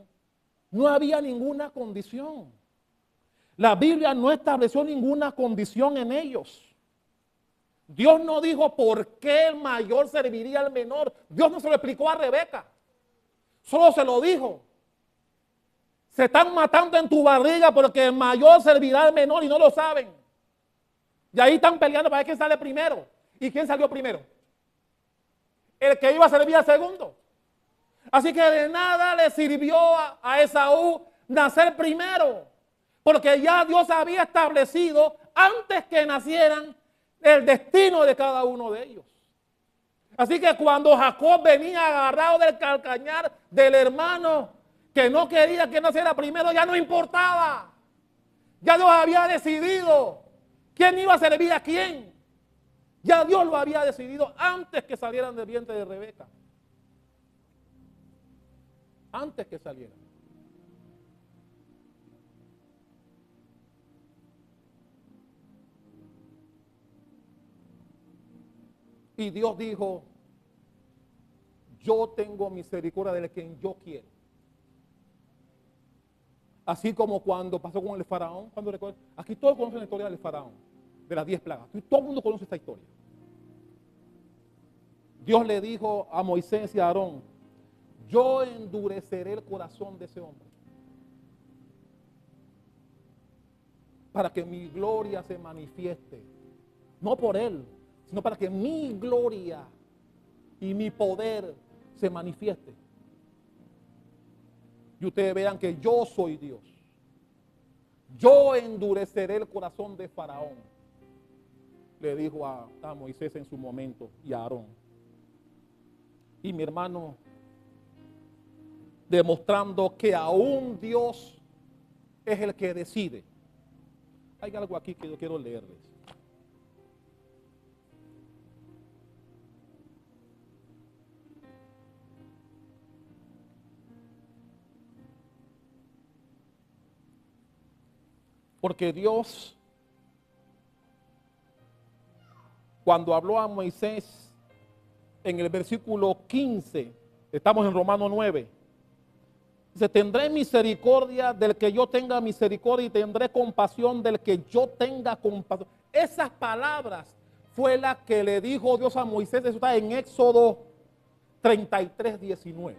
no había ninguna condición. La Biblia no estableció ninguna condición en ellos. Dios no dijo por qué el mayor serviría al menor. Dios no se lo explicó a Rebeca. Solo se lo dijo. Se están matando en tu barriga porque el mayor servirá al menor y no lo saben. Y ahí están peleando para ver quién sale primero. ¿Y quién salió primero? El que iba a servir al segundo. Así que de nada le sirvió a Esaú nacer primero, porque ya Dios había establecido antes que nacieran el destino de cada uno de ellos. Así que cuando Jacob venía agarrado del calcañar del hermano que no quería que naciera primero, ya no importaba. Ya Dios había decidido quién iba a servir a quién. Ya Dios lo había decidido antes que salieran del vientre de Rebeca. Antes que salieran. Y Dios dijo, yo tengo misericordia de quien yo quiero. Así como cuando pasó con el faraón, aquí todos conocen la historia del faraón, de las 10 plagas. Todo el mundo conoce esta historia. Dios le dijo a Moisés y a Aarón, yo endureceré el corazón de ese hombre para que mi gloria se manifieste, no por él, sino para que mi gloria y mi poder se manifieste. Y ustedes vean que yo soy Dios. Yo endureceré el corazón de Faraón, le dijo a Moisés en su momento y a Aarón. Y mi hermano, demostrando que aún Dios es el que decide. Hay algo aquí que yo quiero leerles. Porque Dios, cuando habló a Moisés en el versículo 15, estamos en Romanos 9, dice, tendré misericordia del que yo tenga misericordia y tendré compasión del que yo tenga compasión. Esas palabras fue las que le dijo Dios a Moisés. Eso está en Éxodo 33, 19.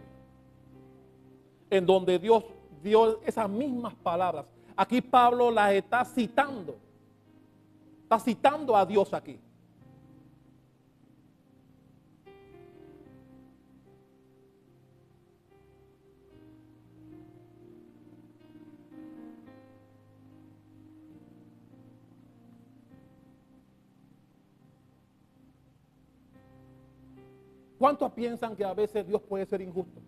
En donde Dios dio esas mismas palabras. Aquí Pablo las está citando. Está citando a Dios aquí. ¿Cuántos piensan que a veces Dios puede ser injusto?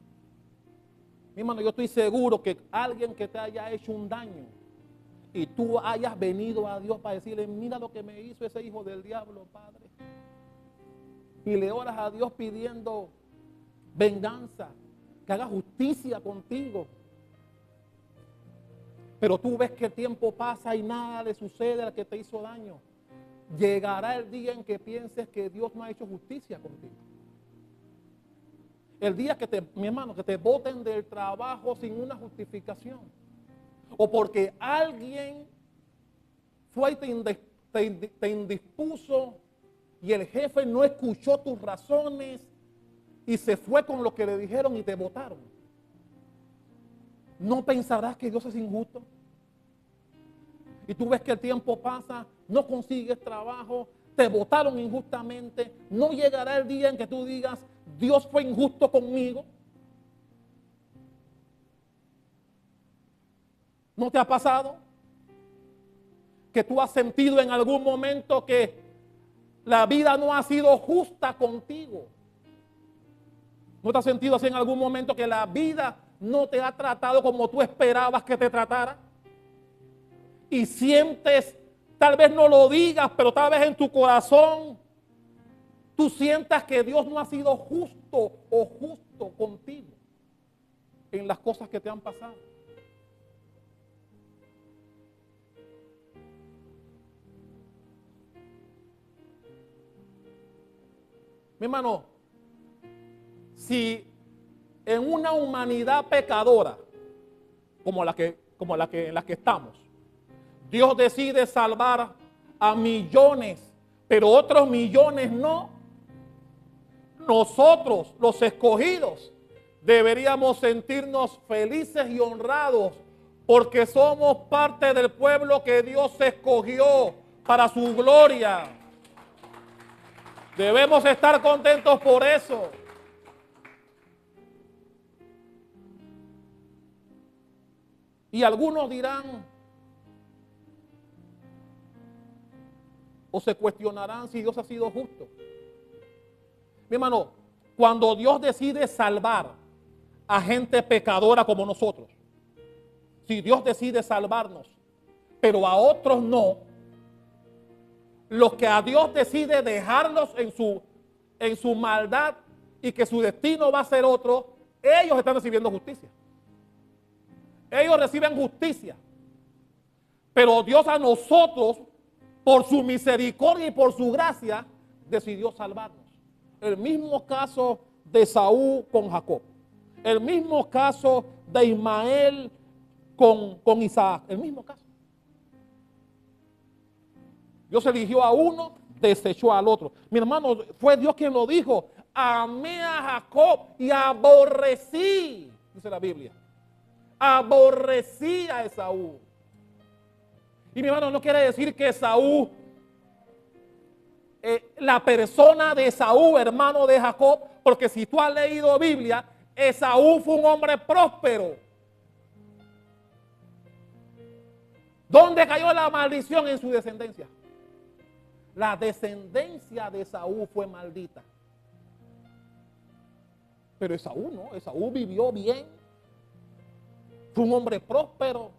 Mi hermano, yo estoy seguro que alguien que te haya hecho un daño y tú hayas venido a Dios para decirle, mira lo que me hizo ese hijo del diablo, Padre. Y le oras a Dios pidiendo venganza, que haga justicia contigo. Pero tú ves que el tiempo pasa y nada le sucede al que te hizo daño. Llegará el día en que pienses que Dios no ha hecho justicia contigo. El día que mi hermano, que te boten del trabajo sin una justificación. O porque alguien fue y te indispuso y el jefe no escuchó tus razones y se fue con lo que le dijeron y te botaron. ¿No pensarás que Dios es injusto? Y tú ves que el tiempo pasa, no consigues trabajo, te botaron injustamente. ¿No llegará el día en que tú digas, Dios fue injusto conmigo? ¿No te ha pasado? Que tú has sentido en algún momento que la vida no ha sido justa contigo. ¿No te has sentido así en algún momento que la vida no te ha tratado como tú esperabas que te tratara? Y sientes, tal vez no lo digas, pero tal vez en tu corazón tú sientas que Dios no ha sido justo o justo contigo en las cosas que te han pasado. Mi hermano, si en una humanidad pecadora como la que en la que estamos, Dios decide salvar a millones, pero otros millones no, nosotros, los escogidos, deberíamos sentirnos felices y honrados porque somos parte del pueblo que Dios escogió para su gloria. Debemos estar contentos por eso. Y algunos dirán o se cuestionarán si Dios ha sido justo. Mi hermano, cuando Dios decide salvar a gente pecadora como nosotros, si Dios decide salvarnos, pero a otros no, los que a Dios decide dejarlos en su maldad y que su destino va a ser otro, ellos están recibiendo justicia. Ellos reciben justicia. Pero Dios a nosotros, por su misericordia y por su gracia, decidió salvarnos. El mismo caso de Saúl con Jacob. El mismo caso de Ismael con Isaac. El mismo caso. Dios eligió a uno, desechó al otro. Mi hermano, fue Dios quien lo dijo. Amé a Jacob y aborrecí, dice la Biblia. Aborrecí a Esaú. Y mi hermano, no quiere decir que Esaú la persona de Esaú, hermano de Jacob, porque si tú has leído Biblia, Esaú fue un hombre próspero. ¿Dónde cayó la maldición? En su descendencia. La descendencia de Esaú fue maldita. Pero Esaú no, Esaú vivió bien. Fue un hombre próspero.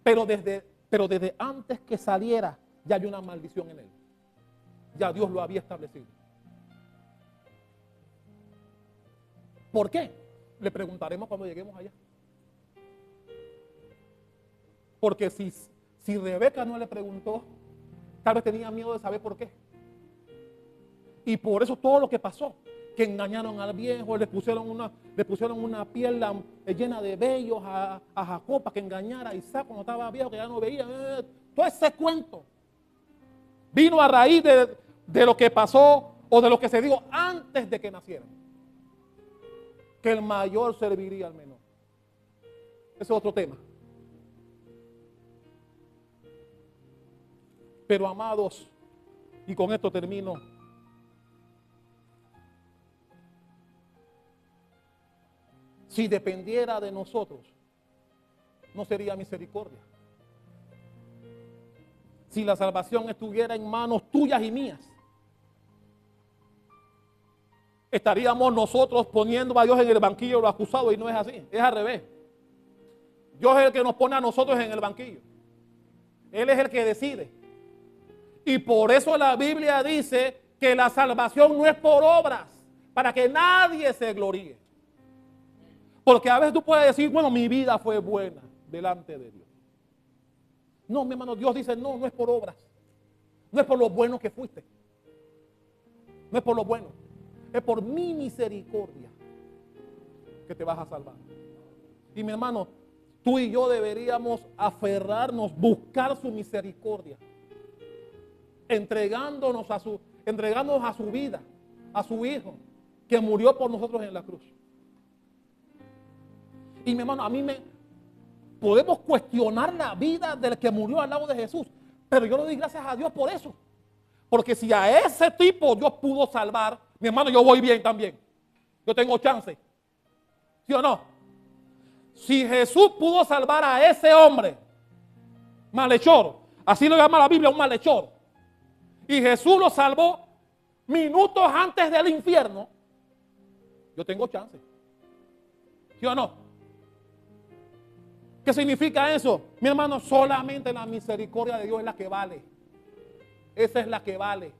Pero desde antes que saliera, ya había una maldición en él. Ya Dios lo había establecido. ¿Por qué? Le preguntaremos cuando lleguemos allá. Porque si Rebeca no le preguntó, tal vez tenía miedo de saber por qué. Y por eso todo lo que pasó, que engañaron al viejo, le pusieron una piel llena de vellos a Jacob para que engañara a Isaac cuando estaba viejo, que ya no veía. Todo ese cuento vino a raíz de lo que pasó o de lo que se dijo antes de que nacieran. Que el mayor serviría al menor. Ese es otro tema. Pero amados, y con esto termino. Si dependiera de nosotros, no sería misericordia. Si la salvación estuviera en manos tuyas y mías, estaríamos nosotros poniendo a Dios en el banquillo de los acusados, y no es así, es al revés. Dios es el que nos pone a nosotros en el banquillo. Él es el que decide. Y por eso la Biblia dice que la salvación no es por obras, para que nadie se gloríe. Porque a veces tú puedes decir, bueno, mi vida fue buena delante de Dios. No, mi hermano, Dios dice, no es por obras. No es por lo bueno que fuiste. No es por lo bueno. Es por mi misericordia que te vas a salvar. Y mi hermano, tú y yo deberíamos aferrarnos, buscar su misericordia. Entregándonos a su vida, a su Hijo, que murió por nosotros en la cruz. Y mi hermano, podemos cuestionar la vida del que murió al lado de Jesús, pero yo le doy gracias a Dios por eso. Porque si a ese tipo Dios pudo salvar, mi hermano, yo voy bien también. Yo tengo chance. ¿Sí o no? Si Jesús pudo salvar a ese hombre, malhechor, así lo llama la Biblia, un malhechor, y Jesús lo salvó minutos antes del infierno, yo tengo chance. ¿Sí o no? ¿Qué significa eso? Mi hermano, solamente la misericordia de Dios es la que vale. Esa es la que vale.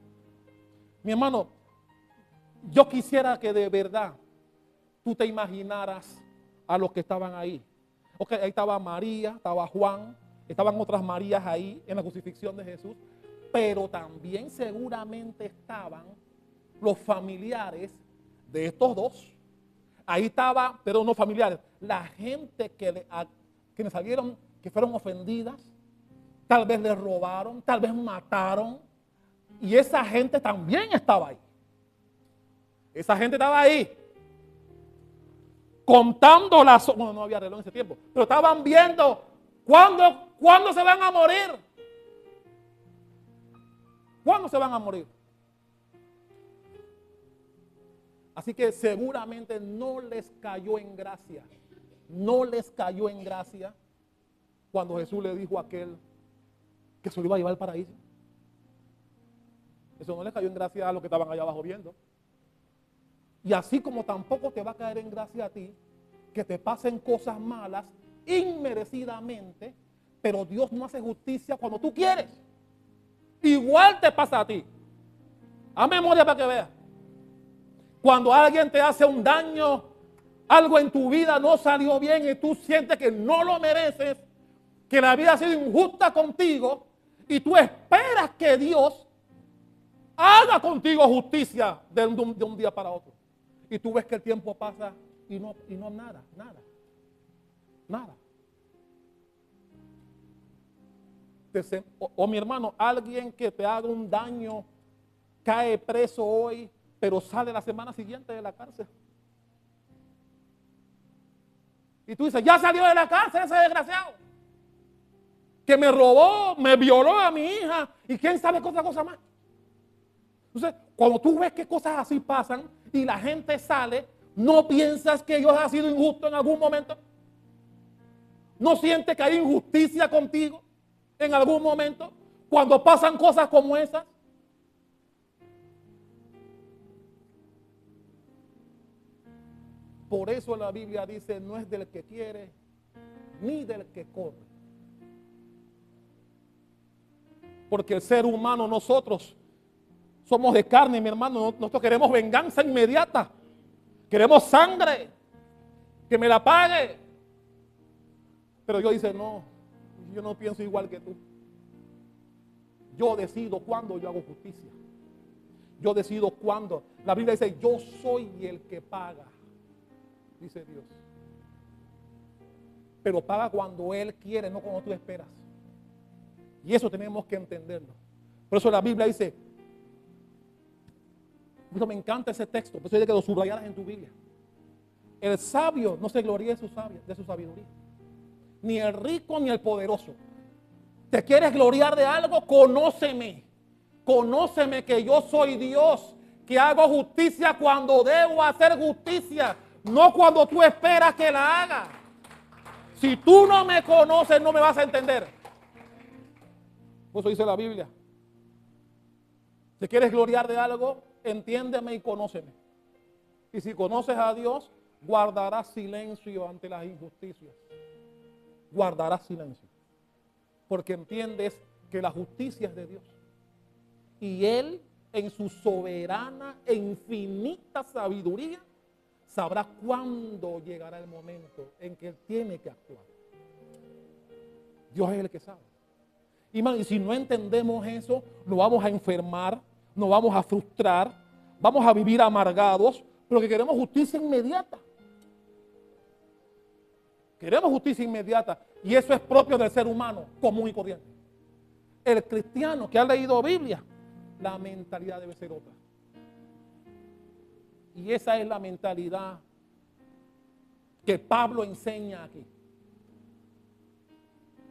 Mi hermano, yo quisiera que de verdad tú te imaginaras a los que estaban ahí. Ok, ahí estaba María, estaba Juan, estaban otras Marías ahí en la crucifixión de Jesús, pero también seguramente estaban los familiares de estos dos. Ahí estaba, pero no familiares, la gente que le salieron, que fueron ofendidas, tal vez les robaron, tal vez mataron, y esa gente también estaba ahí. Esa gente estaba ahí, contando bueno, no había reloj en ese tiempo, pero estaban viendo cuándo se van a morir. ¿Cuándo se van a morir? Así que seguramente no les cayó en gracia. No les cayó en gracia cuando Jesús le dijo a aquel que se lo iba a llevar al paraíso. Eso no les cayó en gracia a los que estaban allá abajo viendo. Y así como tampoco te va a caer en gracia a ti que te pasen cosas malas inmerecidamente, pero Dios no hace justicia cuando tú quieres. Igual te pasa a ti. A memoria para que veas. Cuando alguien te hace un daño, algo en tu vida no salió bien y tú sientes que no lo mereces, que la vida ha sido injusta contigo y tú esperas que Dios haga contigo justicia de un día para otro. Y tú ves que el tiempo pasa y no nada. O mi hermano, alguien que te haga un daño cae preso hoy, pero sale la semana siguiente de la cárcel. Y tú dices, ya salió de la cárcel ese desgraciado, que me robó, me violó a mi hija y quién sabe qué otra cosa más. Entonces, cuando tú ves que cosas así pasan y la gente sale, ¿no piensas que Dios ha sido injusto en algún momento? ¿No sientes que hay injusticia contigo en algún momento cuando pasan cosas como esas? Por eso la Biblia dice, no es del que quiere ni del que corre. Porque el ser humano, nosotros somos de carne, mi hermano. Nosotros queremos venganza inmediata. Queremos sangre. Que me la pague. Pero Dios dice, no, yo no pienso igual que tú. Yo decido cuándo yo hago justicia. Yo decido cuándo. La Biblia dice, yo soy el que paga. Dice Dios. Pero paga cuando Él quiere, no cuando tú esperas. Y eso tenemos que entenderlo. Por eso la Biblia dice, me encanta ese texto, por eso dice que lo subrayaras en tu Biblia. El sabio no se gloría de su sabiduría. Ni el rico ni el poderoso. ¿Te quieres gloriar de algo? Conóceme. Conóceme que yo soy Dios, que hago justicia cuando debo hacer justicia, no cuando tú esperas que la haga. Si tú no me conoces, no me vas a entender. Por eso dice la Biblia. Si quieres gloriar de algo, entiéndeme y conóceme. Y si conoces a Dios, guardarás silencio ante las injusticias. Guardarás silencio. Porque entiendes que la justicia es de Dios. Y Él, en su soberana e infinita sabiduría, sabrá cuándo llegará el momento en que Él tiene que actuar. Dios es el que sabe. Y si no entendemos eso, nos vamos a enfermar, nos vamos a frustrar, vamos a vivir amargados, pero que queremos justicia inmediata. Queremos justicia inmediata. Y eso es propio del ser humano común y corriente. El cristiano que ha leído Biblia, la mentalidad debe ser otra. Y esa es la mentalidad que Pablo enseña aquí.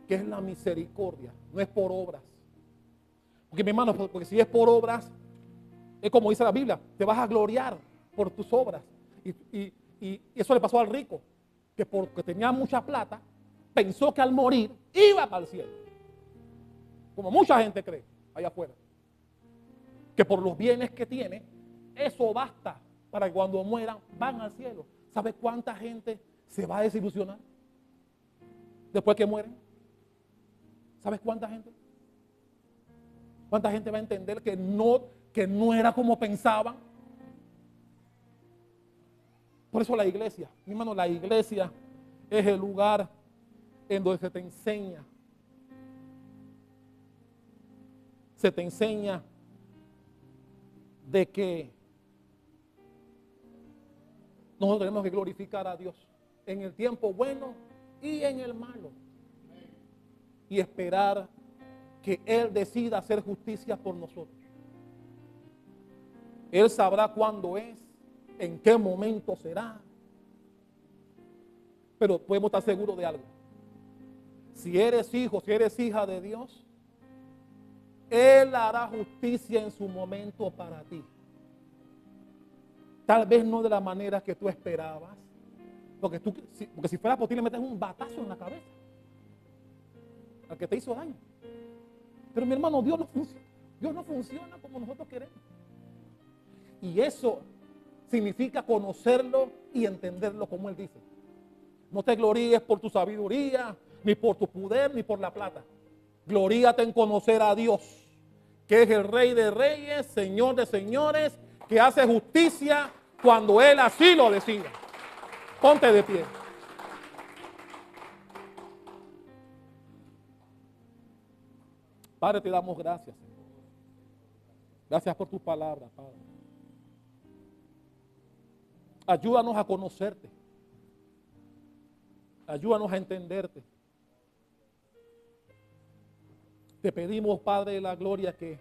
Que es la misericordia, no es por obras. Porque mi hermano, porque si es por obras, es como dice la Biblia, te vas a gloriar por tus obras. Y eso le pasó al rico, que porque tenía mucha plata, pensó que al morir iba para el cielo. Como mucha gente cree allá afuera. Que por los bienes que tiene, eso basta para que cuando mueran van al cielo. ¿Sabe cuánta gente se va a desilusionar después que mueren? ¿Sabes cuánta gente? ¿Cuánta gente va a entender que no era como pensaban? Por eso la iglesia, mi hermano, la iglesia es el lugar en donde se te enseña de que nosotros tenemos que glorificar a Dios en el tiempo bueno y en el malo. Y esperar que Él decida hacer justicia por nosotros. Él sabrá cuándo es, en qué momento será. Pero podemos estar seguros de algo. Si eres hijo, si eres hija de Dios, Él hará justicia en su momento para ti. Tal vez no de la manera que tú esperabas. Porque si fuera por ti le metes un batazo en la cabeza al que te hizo daño. Pero mi hermano, Dios no funciona como nosotros queremos. Y eso significa conocerlo y entenderlo como Él dice. No te gloríes por tu sabiduría, ni por tu poder, ni por la plata. Gloríate en conocer a Dios, que es el Rey de Reyes, Señor de Señores, que hace justicia cuando Él así lo decida. Ponte de pie. Padre, te damos gracias, Señor. Gracias por tus palabras, Padre. Ayúdanos a conocerte. Ayúdanos a entenderte. Te pedimos, Padre de la gloria, que